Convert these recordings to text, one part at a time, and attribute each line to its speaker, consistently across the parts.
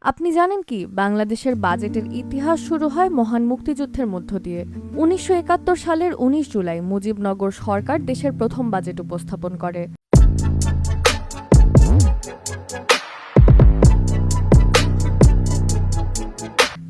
Speaker 1: আপনি জানেন কি বাংলাদেশের বাজেটের ইতিহাস শুরু হয় মহান মুক্তিযুদ্ধের মধ্য দিয়ে। ১৯৭১ সালের ১৯ জুলাই মুজিবনগর সরকার দেশের প্রথম বাজেট উপস্থাপন করে।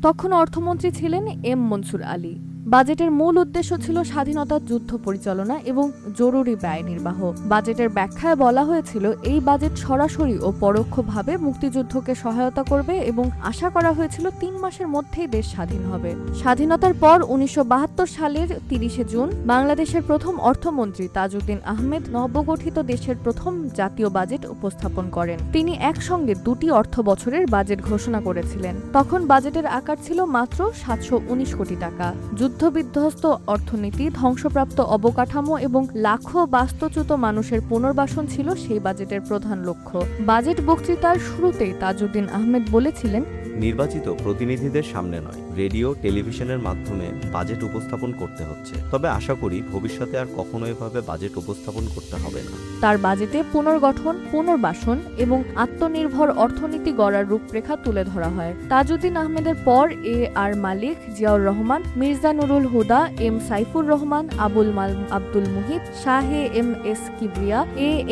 Speaker 1: তখন অর্থমন্ত্রী ছিলেন এম মনসুর আলী। বাজেটের মূল উদ্দেশ্য ছিল স্বাধীনতার যুদ্ধ পরিচালনা এবং জরুরি ব্যয় নির্বাহ। বাজেটের ব্যাখ্যায় বলা হয়েছিল এই বাজেট সরাসরি ও পরোক্ষভাবে মুক্তিযুদ্ধকে সহায়তা করবে এবং আশা করা হয়েছিল ৩ মাসের মধ্যেই দেশ স্বাধীন হবে। স্বাধীনতার পর ১৯৭২ সালের ৩০শে জুন বাংলাদেশের প্রথম অর্থমন্ত্রী তাজউদ্দিন আহমেদ নবগঠিত দেশের প্রথম জাতীয় বাজেট উপস্থাপন করেন। তিনি একসঙ্গে ২টি অর্থ বছরের বাজেট ঘোষণা করেছিলেন। তখন বাজেটের আকার ছিল মাত্র ৭১৯ কোটি টাকা। যুদ্ধবিধ্বস্ত অর্থনীতি, ধ্বংসপ্রাপ্ত অবকাঠামো এবং লাখো বাস্তুচ্যুত মানুষের পুনর্বাসন ছিল সেই বাজেটের প্রধান লক্ষ্য। বাজেট বক্তৃতার শুরুতেই তাজউদ্দিন আহমেদ বলেছিলেন,
Speaker 2: নির্বাচিত প্রতিনিধিদের সামনে নয়, রেডিও টেলিভিশনের মাধ্যমে বাজেট উপস্থাপন করতে হচ্ছে। তবে আশা করি ভবিষ্যতে আর কখনো এভাবে বাজেট উপস্থাপন করতে হবে না।
Speaker 1: তার বাজেটে পুনর্গঠন, পুনর্বাসন এবং আত্মনির্ভর অর্থনীতি গড়ার রূপরেখা তুলে ধরা হয়। তাজউদ্দিন আহমেদের পর A R Malik, Ziaur Rahman, Mirza Nurul Huda, M Saifur Rahman, Abdul Muhith, Shah M S Kibria,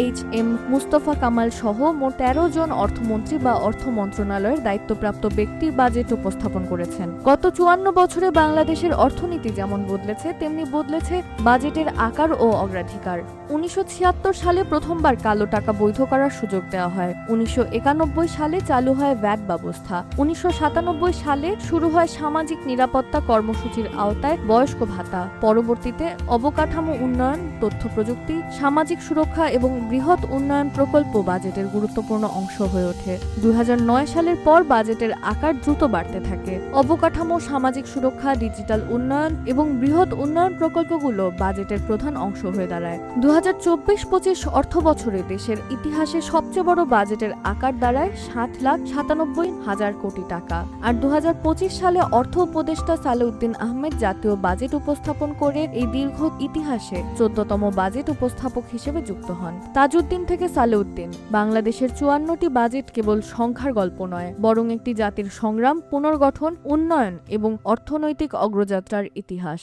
Speaker 1: H M Mustafa Kamal সহ মোট ১৩ জন অর্থমন্ত্রী বা অর্থ মন্ত্রণালয়ের দায়িত্বপ্রাপ্ত ব্যক্তি বাজেট উপস্থাপন করেছেন। গত ৫৪ বছরে বাংলাদেশের অর্থনীতি যেমন বদলেছে, তেমনি বদলেছে বাজেটের আকার ও অগ্রাধিকার। ১৯৭৬ সালে প্রথমবার কালো টাকা বৈধ করার সুযোগ দেওয়া হয়। ১৯৯১ সালে চালু হয় ভ্যাট ব্যবস্থা। ১৯৯৭ সালে শুরু হয় সামাজিক নিরাপত্তা কর্মসূচির আওতায় বয়স্ক ভাতা। পরবর্তীতে অবকাঠামো উন্নয়ন, তথ্য প্রযুক্তি, সামাজিক সুরক্ষা এবং বৃহৎ উন্নয়ন প্রকল্প বাজেটের গুরুত্বপূর্ণ অংশ হয়ে ওঠে। ২০০৯ সালের পর বাজেটের আকার দ্রুত বাড়তে থাকে। অবকাঠামো, সামাজিক সুরক্ষা, ডিজিটাল উন্নয়ন এবং বৃহৎ উন্নয়ন প্রকল্পগুলো বাজেটের প্রধান অংশ হয়ে দাঁড়ায়। ২০২৪-২৫ অর্থ বছরে দেশের ইতিহাসে সবচেয়ে বড় বাজেটের আকার দাঁড়ায় ৭,৯৭,০০০ কোটি টাকা। আর ২০২৫ সালে অর্থ উপদেষ্টা সালেউদ্দিন আহমেদ জাতীয় বাজেট উপস্থাপন করে এই দীর্ঘ ইতিহাসে ১৪তম বাজেট উপস্থাপক হিসেবে যুক্ত হন। তাজউদ্দিন থেকে সালেউদ্দিন, বাংলাদেশের ৫৪টি বাজেট কেবল সংখ্যার গল্প নয়, বরং একটি জাতির সংগ্রাম, পুনর্গঠন, উন্নয়ন এবং অর্থনৈতিক অগ্রযাত্রার ইতিহাস।